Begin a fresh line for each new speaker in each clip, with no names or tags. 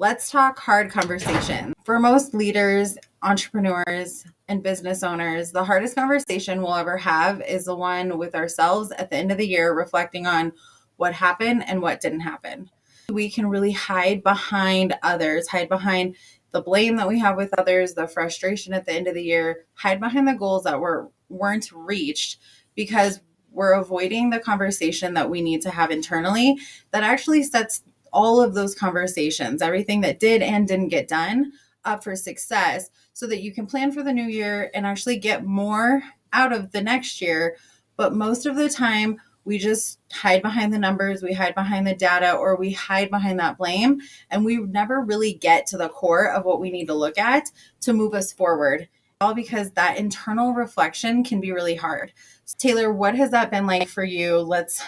Let's talk hard conversation. For most leaders, entrepreneurs, and business owners, the hardest conversation we'll ever have is the one with ourselves at the end of the year, reflecting on what happened and what didn't happen. We can really hide behind others, hide behind the blame that we have with others, the frustration at the end of the year, hide behind the goals that weren't reached because we're avoiding the conversation that we need to have internally that actually sets all of those conversations, everything that did and didn't get done, up for success so that you can plan for the new year and actually get more out of the next year. But most of the time, we just hide behind the numbers, we hide behind the data, or we hide behind that blame. And we never really get to the core of what we need to look at to move us forward. All because that internal reflection can be really hard. So Taylor, what has that been like for you? Let's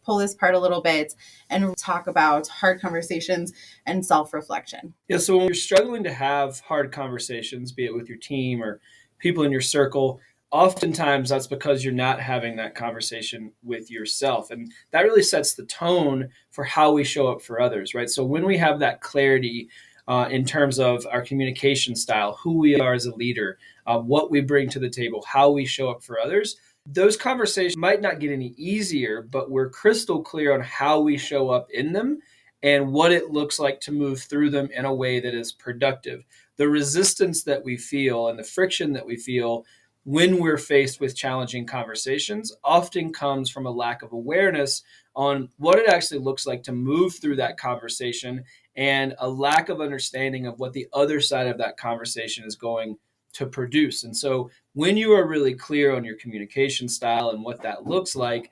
pull this apart a little bit and talk about hard conversations and self-reflection.
Yeah, so when you're struggling to have hard conversations, be it with your team or people in your circle, oftentimes that's because you're not having that conversation with yourself. And that really sets the tone for how we show up for others, right? So when we have that clarity in terms of our communication style, who we are as a leader, what we bring to the table, how we show up for others, those conversations might not get any easier, but we're crystal clear on how we show up in them and what it looks like to move through them in a way that is productive. The resistance that we feel and the friction that we feel when we're faced with challenging conversations often comes from a lack of awareness on what it actually looks like to move through that conversation and a lack of understanding of what the other side of that conversation is going to produce. And so when you are really clear on your communication style and what that looks like,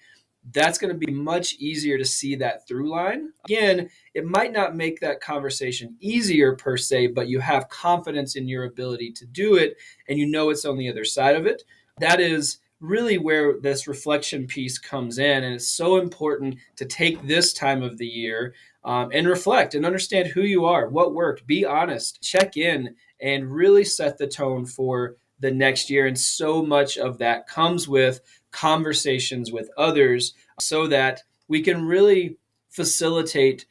that's going to be much easier to see that through line. Again, it might not make that conversation easier per se, but you have confidence in your ability to do it and you know it's on the other side of it. That is really where this reflection piece comes in. And it's so important to take this time of the year and reflect and understand who you are, what worked, be honest, check in, and really set the tone for the next year. And so much of that comes with conversations with others so that we can really facilitate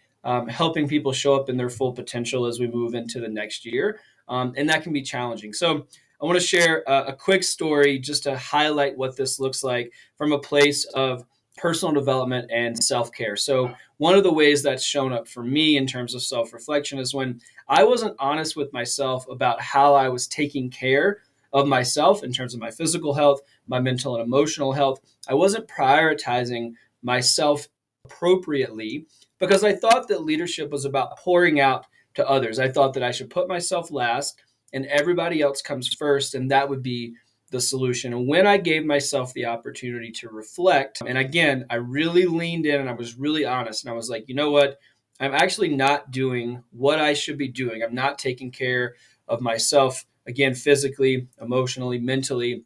helping people show up in their full potential as we move into the next year. And that can be challenging. So I want to share a quick story just to highlight what this looks like from a place of personal development and self-care. So one of the ways that's shown up for me in terms of self-reflection is when I wasn't honest with myself about how I was taking care of myself in terms of my physical health, my mental and emotional health. I wasn't prioritizing myself appropriately because I thought that leadership was about pouring out to others. I thought that I should put myself last and everybody else comes first, and that would be the solution. And when I gave myself the opportunity to reflect, and again, I really leaned in and I was really honest, and I was like, you know what? I'm actually not doing what I should be doing. I'm not taking care of myself, again, physically, emotionally, mentally.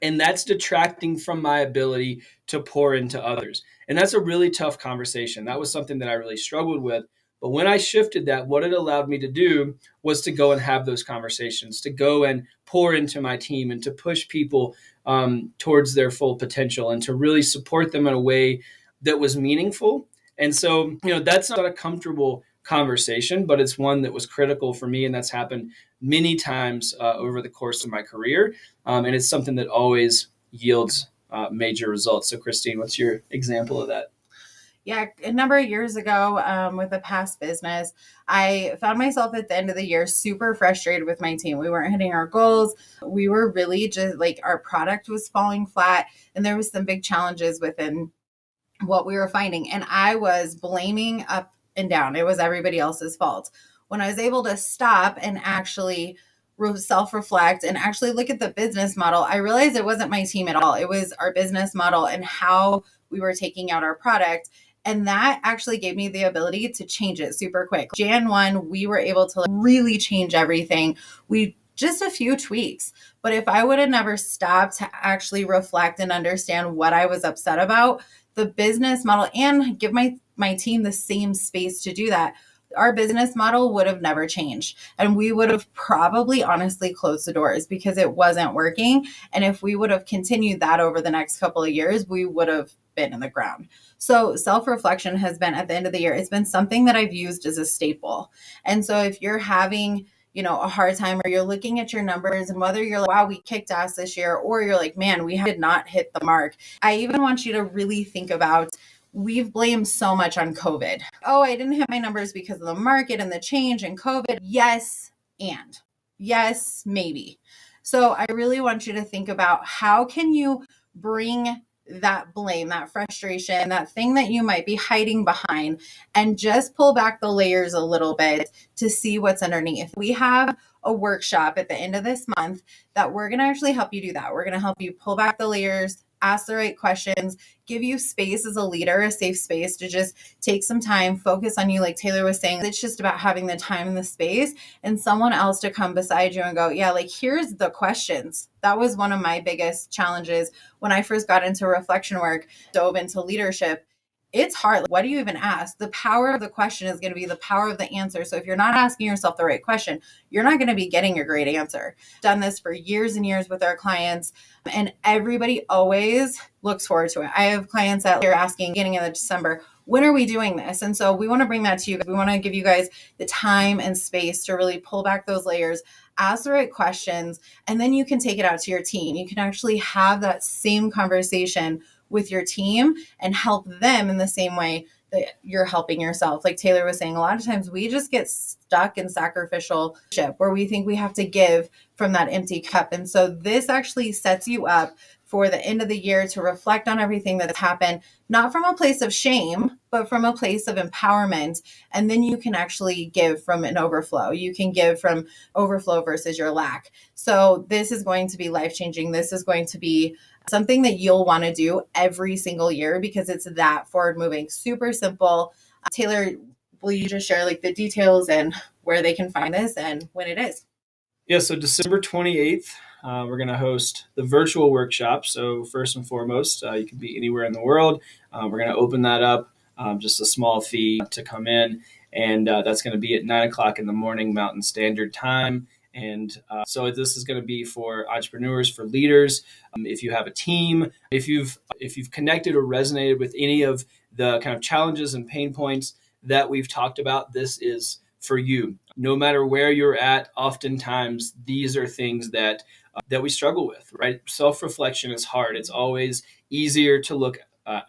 And that's detracting from my ability to pour into others. And that's a really tough conversation. That was something that I really struggled with. But when I shifted that, what it allowed me to do was to go and have those conversations, to go and pour into my team and to push people towards their full potential and to really support them in a way that was meaningful. And so, that's not a comfortable conversation, but it's one that was critical for me. And that's happened many times over the course of my career. And it's something that always yields major results. So Christine, what's your example of that?
Yeah, a number of years ago with a past business, I found myself at the end of the year super frustrated with my team. We weren't hitting our goals. We were really just like our product was falling flat, and there was some big challenges within what we were finding. And I was blaming up and down. It was everybody else's fault. When I was able to stop and actually self-reflect and actually look at the business model, I realized it wasn't my team at all. It was our business model and how we were taking out our product. And that actually gave me the ability to change it super quick. Jan 1, we were able to really change everything. We just a few tweaks. But if I would have never stopped to actually reflect and understand what I was upset about, the business model, and give my team the same space to do that, our business model would have never changed. And we would have probably honestly closed the doors because it wasn't working. And if we would have continued that over the next couple of years, we would have been in the ground. So self-reflection has been, at the end of the year, it's been something that I've used as a staple. And so if you're having, a hard time, or you're looking at your numbers, and whether you're like, wow, we kicked ass this year, or you're like, man, we did not hit the mark. I even want you to really think about, we've blamed so much on COVID. Oh, I didn't hit my numbers because of the market and the change and COVID. Yes, and yes, maybe. So I really want you to think about, how can you bring that blame, that frustration, that thing that you might be hiding behind, and just pull back the layers a little bit to see what's underneath. We have a workshop at the end of this month that we're going to actually help you do that. We're going to help you pull back the layers, ask the right questions, give you space as a leader, a safe space to just take some time, focus on you. Like Taylor was saying, it's just about having the time and the space and someone else to come beside you and go, yeah, like, here's the questions. That was one of my biggest challenges when I first got into reflection work, dove into leadership. It's hard. What do you even ask? The power of the question is going to be the power of the answer. So if you're not asking yourself the right question, you're not going to be getting a great answer. I've done this for years and years with our clients, and everybody always looks forward to it. I have clients that are asking beginning of December, when are we doing this? And so we want to bring that to you. We want to give you guys the time and space to really pull back those layers, ask the right questions, and then you can take it out to your team. You can actually have that same conversation with your team and help them in the same way that you're helping yourself. Like Taylor was saying, a lot of times we just get stuck in sacrificial ship where we think we have to give from that empty cup. And so this actually sets you up for the end of the year to reflect on everything that's happened, not from a place of shame, but from a place of empowerment. And then you can actually give from an overflow. You can give from overflow versus your lack. So this is going to be life-changing. This is going to be something that you'll want to do every single year because it's that forward moving, super simple. Taylor, will you just share like the details and where they can find this and when it is?
Yeah, so December 28th, we're going to host the virtual workshop. So first and foremost, you can be anywhere in the world. We're going to open that up, just a small fee to come in. And that's going to be at 9 o'clock in the morning, Mountain Standard Time. And so this is going to be for entrepreneurs, for leaders. If you have a team, if you've connected or resonated with any of the kind of challenges and pain points that we've talked about, this is for you. No matter where you're at, oftentimes these are things that we struggle with, right? Self-reflection is hard. It's always easier to look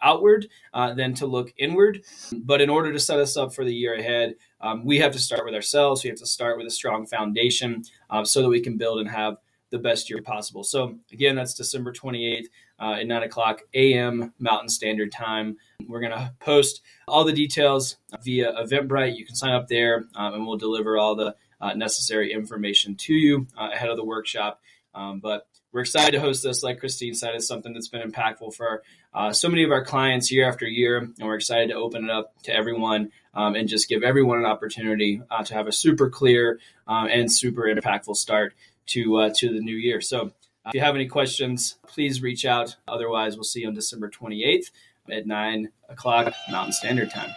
outward than to look inward. But in order to set us up for the year ahead, we have to start with ourselves. We have to start with a strong foundation so that we can build and have the best year possible. So again, that's December 28th at 9 o'clock a.m. Mountain Standard Time. We're going to post all the details via Eventbrite. You can sign up there and we'll deliver all the necessary information to you ahead of the workshop. But we're excited to host this. Like Christine said, it's something that's been impactful for so many of our clients year after year. And we're excited to open it up to everyone and just give everyone an opportunity to have a super clear and super impactful start to the new year. So if you have any questions, please reach out. Otherwise, we'll see you on December 28th at 9 o'clock Mountain Standard Time.